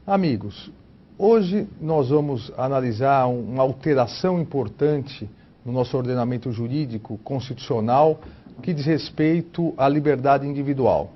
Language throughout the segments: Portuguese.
Amigos, hoje nós vamos analisar uma alteração importante no nosso ordenamento jurídico constitucional que diz respeito à liberdade individual,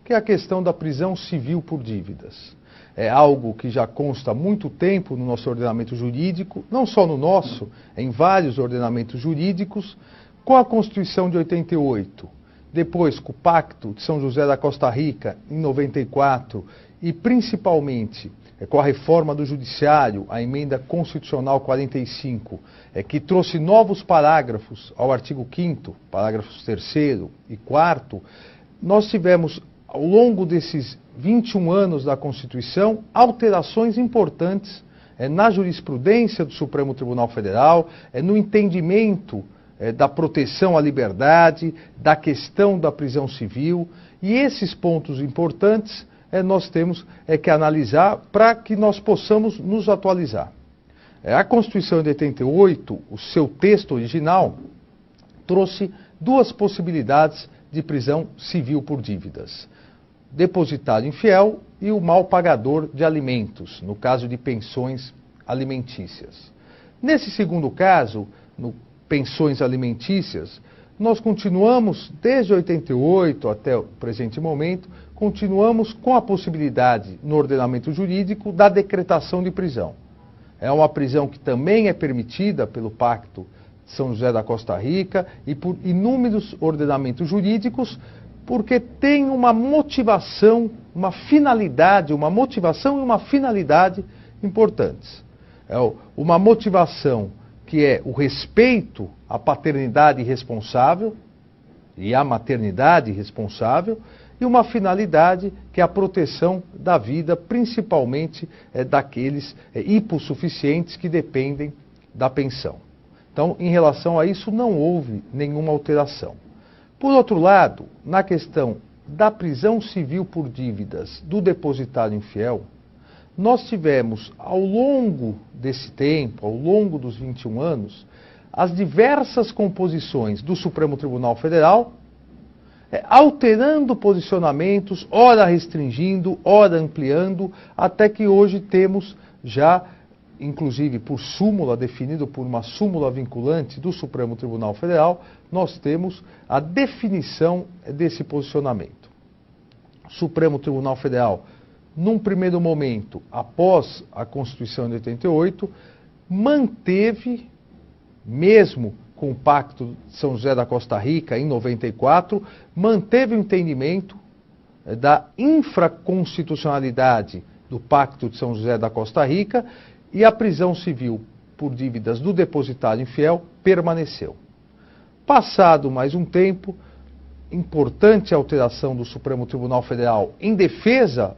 que é a questão da prisão civil por dívidas. É algo que já consta há muito tempo no nosso ordenamento jurídico, não só no nosso, em vários ordenamentos jurídicos, com a Constituição de 88, depois com o Pacto de São José da Costa Rica, em 94, e principalmente com a reforma do Judiciário, a emenda constitucional 45, que trouxe novos parágrafos ao artigo 5º, parágrafos 3º e 4º, nós tivemos, ao longo desses 21 anos da Constituição, alterações importantes na jurisprudência do Supremo Tribunal Federal, no entendimento da proteção à liberdade, da questão da prisão civil, e esses pontos importantes nós temos que analisar para que nós possamos nos atualizar. A Constituição de 88, o seu texto original, trouxe duas possibilidades de prisão civil por dívidas: depositário infiel e o mal pagador de alimentos, no caso de pensões alimentícias. Nesse segundo caso, no pensões alimentícias, nós continuamos, desde 88 até o presente momento, continuamos com a possibilidade no ordenamento jurídico da decretação de prisão. É uma prisão que também é permitida pelo Pacto de São José da Costa Rica e por inúmeros ordenamentos jurídicos, porque tem uma motivação, uma finalidade, uma motivação e uma finalidade importantes. É uma motivação que é o respeito à paternidade responsável e à maternidade responsável, e uma finalidade que é a proteção da vida, principalmente daqueles hipossuficientes que dependem da pensão. Então, em relação a isso, não houve nenhuma alteração. Por outro lado, na questão da prisão civil por dívidas do depositário infiel, nós tivemos, ao longo desse tempo, ao longo dos 21 anos, as diversas composições do Supremo Tribunal Federal, alterando posicionamentos, ora restringindo, ora ampliando, até que hoje temos já, inclusive por súmula, definido por uma súmula vinculante do Supremo Tribunal Federal, nós temos a definição desse posicionamento. O Supremo Tribunal Federal, num primeiro momento, após a Constituição de 88, manteve, mesmo com o Pacto de São José da Costa Rica, em 94, manteve o entendimento da infraconstitucionalidade do Pacto de São José da Costa Rica, e a prisão civil por dívidas do depositário infiel permaneceu. Passado mais um tempo, importante alteração do Supremo Tribunal Federal em defesa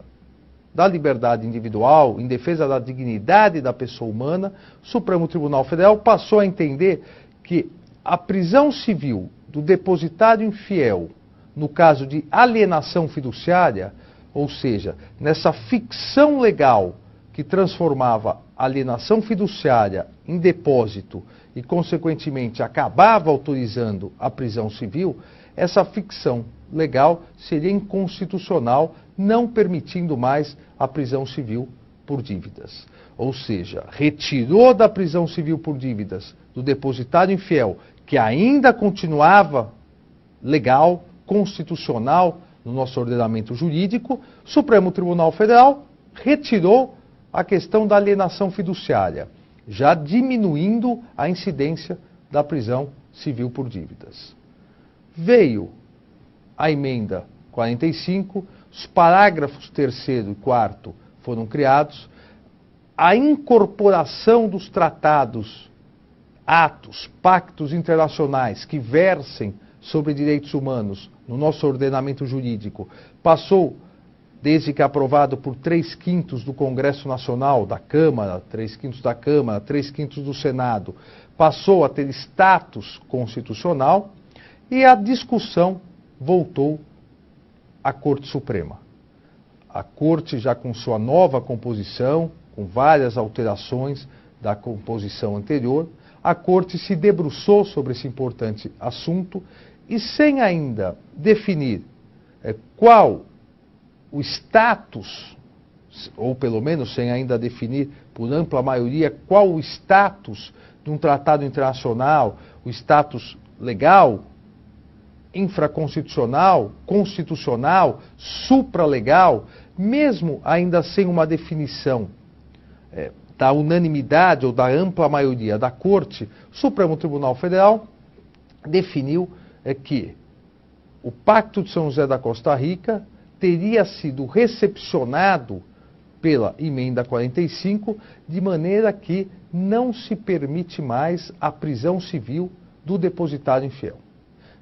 da liberdade individual, em defesa da dignidade da pessoa humana, o Supremo Tribunal Federal passou a entender que a prisão civil do depositário infiel, no caso de alienação fiduciária, ou seja, nessa ficção legal que transformava a alienação fiduciária em depósito e, consequentemente, acabava autorizando a prisão civil, essa ficção legal seria inconstitucional, não permitindo mais a prisão civil por dívidas. Ou seja, retirou da prisão civil por dívidas do depositário infiel, que ainda continuava legal, constitucional no nosso ordenamento jurídico, o Supremo Tribunal Federal retirou a questão da alienação fiduciária, já diminuindo a incidência da prisão civil por dívidas. Veio a emenda 45, os parágrafos 3º e 4º foram criados, a incorporação dos tratados, atos, pactos internacionais que versem sobre direitos humanos no nosso ordenamento jurídico passou, desde que aprovado por 3/5 do Congresso Nacional, da Câmara, 3/5 da Câmara, 3/5 do Senado, passou a ter status constitucional, e a discussão voltou à Corte Suprema. A Corte, já com sua nova composição, com várias alterações da composição anterior, a Corte se debruçou sobre esse importante assunto e, sem ainda definir qual o status ou pelo menos sem ainda definir por ampla maioria qual o status de um tratado internacional, o status legal, infraconstitucional, constitucional, supralegal, mesmo ainda sem uma definição da unanimidade ou da ampla maioria da Corte, o Supremo Tribunal Federal definiu que o Pacto de São José da Costa Rica teria sido recepcionado pela Emenda 45, de maneira que não se permite mais a prisão civil do depositário infiel.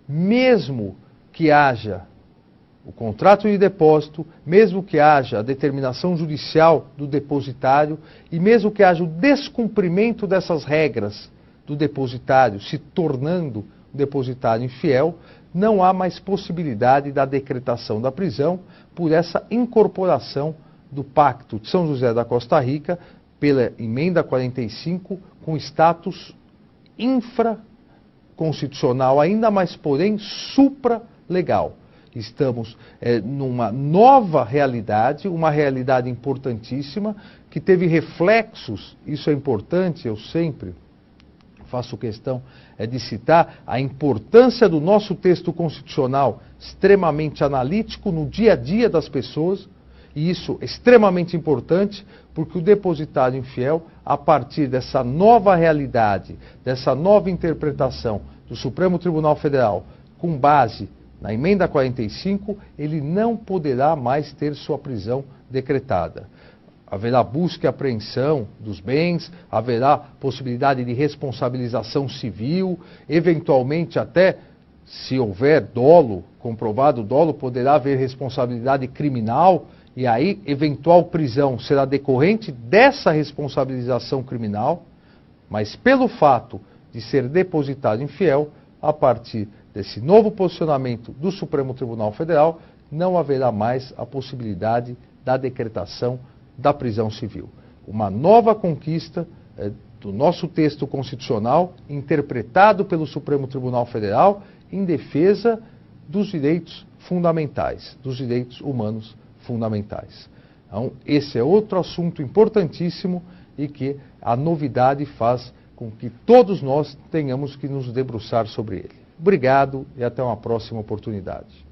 Mesmo que haja o contrato de depósito, mesmo que haja a determinação judicial do depositário e mesmo que haja o descumprimento dessas regras do depositário se tornando um depositário infiel, não há mais possibilidade da decretação da prisão por essa incorporação do Pacto de São José da Costa Rica pela Emenda 45 com status infraconstitucional ainda, mas porém supralegal. Estamos numa nova realidade, uma realidade importantíssima, que teve reflexos, isso é importante, eu sempre faço questão de citar, a importância do nosso texto constitucional extremamente analítico no dia a dia das pessoas, e isso é extremamente importante, porque o depositário infiel, a partir dessa nova realidade, dessa nova interpretação do Supremo Tribunal Federal, com base na Emenda 45, ele não poderá mais ter sua prisão decretada. Haverá busca e apreensão dos bens, haverá possibilidade de responsabilização civil, eventualmente até, se houver dolo, comprovado dolo, poderá haver responsabilidade criminal, e aí eventual prisão será decorrente dessa responsabilização criminal, mas pelo fato de ser depositário infiel, a partir desse novo posicionamento do Supremo Tribunal Federal, não haverá mais a possibilidade da decretação da prisão civil. Uma nova conquista do nosso texto constitucional, interpretado pelo Supremo Tribunal Federal, em defesa dos direitos fundamentais, dos direitos humanos fundamentais. Então, esse é outro assunto importantíssimo e que a novidade faz com que todos nós tenhamos que nos debruçar sobre ele. Obrigado e até uma próxima oportunidade.